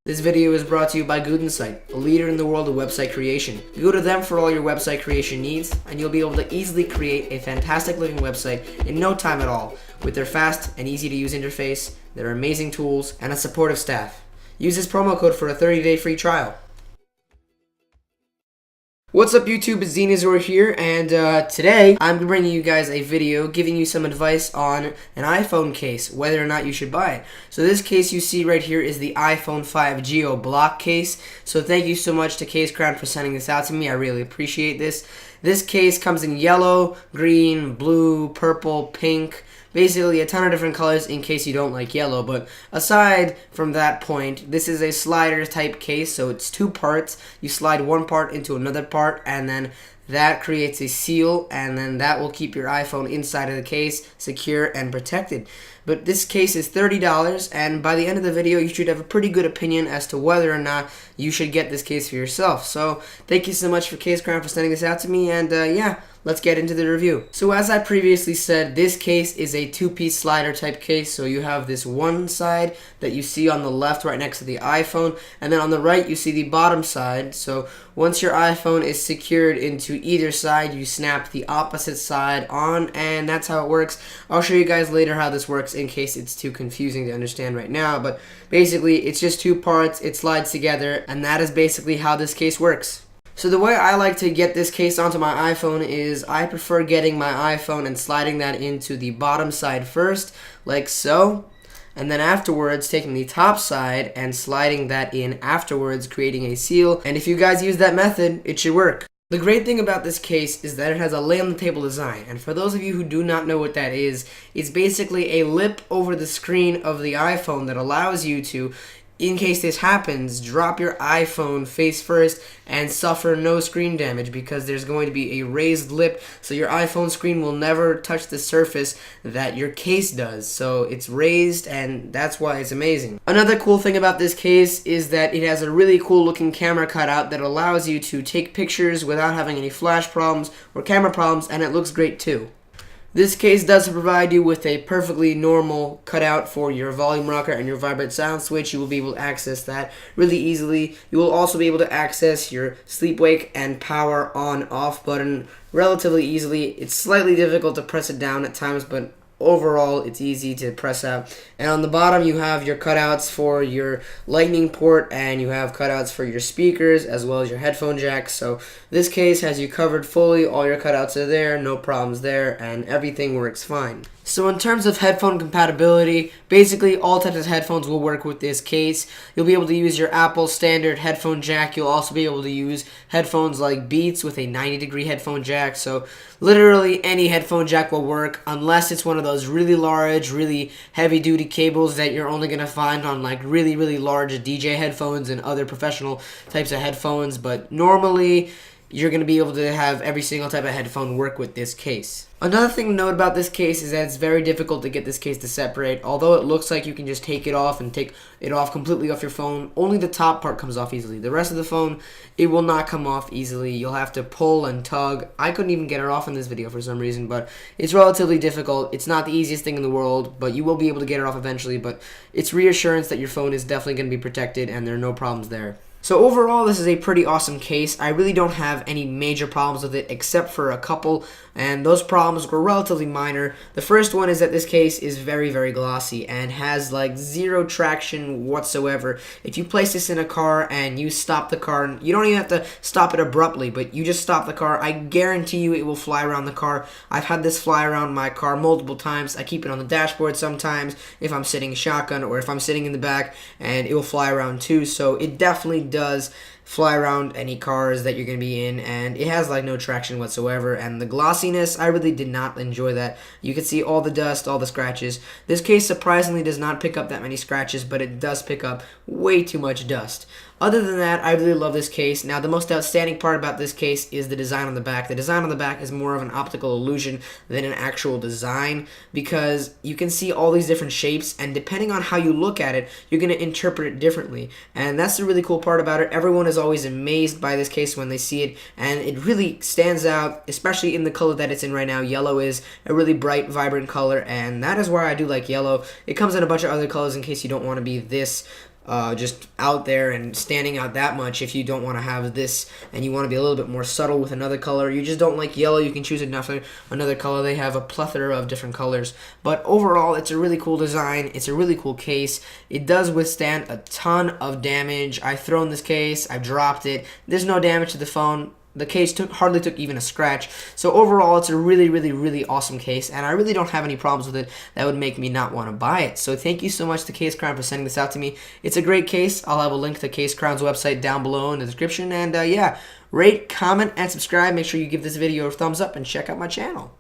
This video is brought to you by Site, a leader in the world of website creation. Go to them for all your website creation needs, and you'll be able to easily create a fantastic looking website in no time at all, with their fast and easy to use interface, their amazing tools, and a supportive staff. Use this promo code for a 30-day free trial. What's up YouTube, it's Zenazor here, and today I'm bringing you guys a video giving you some advice on an iPhone case, whether or not you should buy it. So this case you see right here is the iPhone 5 Geo Block case. So thank you so much to CaseCrown for sending this out to me. I really appreciate this. This case comes in yellow, green, blue, purple, pink, basically a ton of different colors in case you don't like yellow. But aside from that point, this is a slider type case, so it's two parts. You slide one part into another part, and then that creates a seal, and then that will keep your iPhone inside of the case secure and protected. But this case is $30, and by the end of the video you should have a pretty good opinion as to whether or not you should get this case for yourself. So thank you so much for CaseCrown for sending this out to me, and yeah, let's get into the review. So as I previously said, this case is a two-piece slider type case. So you have this one side that you see on the left right next to the iPhone, and then on the right you see the bottom side. So once your iPhone is secured into either side, you snap the opposite side on, and that's how it works. I'll show you guys later how this works in case it's too confusing to understand right now, but basically it's just two parts, it slides together, and that is basically how this case works. So the way I like to get this case onto my iPhone is I prefer getting my iPhone and sliding that into the bottom side first, like so, and then afterwards taking the top side and sliding that in afterwards, creating a seal. And if you guys use that method, it should work. The great thing about this case is that it has a lay on the table design, and for those of you who do not know what that is, it's basically a lip over the screen of the iPhone that allows you to, in case this happens, drop your iPhone face first and suffer no screen damage, because there's going to be a raised lip, so your iPhone screen will never touch the surface that your case does. So it's raised, and that's why it's amazing. Another cool thing about this case is that it has a really cool looking camera cutout that allows you to take pictures without having any flash problems or camera problems, and it looks great too. This case does provide you with a perfectly normal cutout for your volume rocker and your vibrate sound switch. You will be able to access that really easily. You will also be able to access your sleep wake and power on off button relatively easily. It's slightly difficult to press it down at times, but overall it's easy to press out. And on the bottom you have your cutouts for your lightning port, and you have cutouts for your speakers as well as your headphone jack. So this case has you covered fully. All your cutouts are there, no problems there, and everything works fine. So in terms of headphone compatibility, basically all types of headphones will work with this case. You'll be able to use your Apple standard headphone jack. You'll also be able to use headphones like Beats with a 90-degree headphone jack. So literally any headphone jack will work, unless it's one of those really large, really heavy-duty cables that you're only going to find on like really, really large DJ headphones and other professional types of headphones. But normally you're going to be able to have every single type of headphone work with this case. Another thing to note about this case is that it's very difficult to get this case to separate. Although it looks like you can just take it off and take it off completely off your phone, only the top part comes off easily. The rest of the phone, it will not come off easily. You'll have to pull and tug. I couldn't even get it off in this video for some reason, but it's relatively difficult. It's not the easiest thing in the world, but you will be able to get it off eventually. But it's reassurance that your phone is definitely going to be protected and there are no problems there. So overall, this is a pretty awesome case. I really don't have any major problems with it except for a couple, and those problems were relatively minor. The first one is that this case is very, very glossy and has like zero traction whatsoever. If you place this in a car and you stop the car, you don't even have to stop it abruptly, but you just stop the car, I guarantee you it will fly around the car. I've had this fly around my car multiple times. I keep it on the dashboard sometimes if I'm sitting shotgun or if I'm sitting in the back, and it will fly around too. So it definitely does fly around any cars that you're going to be in, and it has like no traction whatsoever. And the glossiness, I really did not enjoy that. You can see all the dust, all the scratches. This case surprisingly does not pick up that many scratches, but it does pick up way too much dust. Other than that, I really love this case. Now, the most outstanding part about this case is the design on the back. The design on the back is more of an optical illusion than an actual design, because you can see all these different shapes, and depending on how you look at it, you're going to interpret it differently. And that's the really cool part about it. Everyone is always amazed by this case when they see it, and it really stands out, especially in the color that it's in right now. Yellow is a really bright, vibrant color, and that is why I do like yellow. It comes in a bunch of other colors in case you don't want to be this just out there and standing out that much. If you don't want to have this and you want to be a little bit more subtle with another color, you just don't like yellow, you can choose another color. They have a plethora of different colors, but overall it's a really cool design. It's a really cool case. It does withstand a ton of damage. I've thrown this case, I've dropped it, there's no damage to the phone. The case hardly took even a scratch. So overall, it's a really awesome case, and I really don't have any problems with it that would make me not want to buy it. So thank you so much to CaseCrown for sending this out to me. It's a great case. I'll have a link to CaseCrown's website down below in the description. And yeah, rate, comment, and subscribe. Make sure you give this video a thumbs up and check out my channel.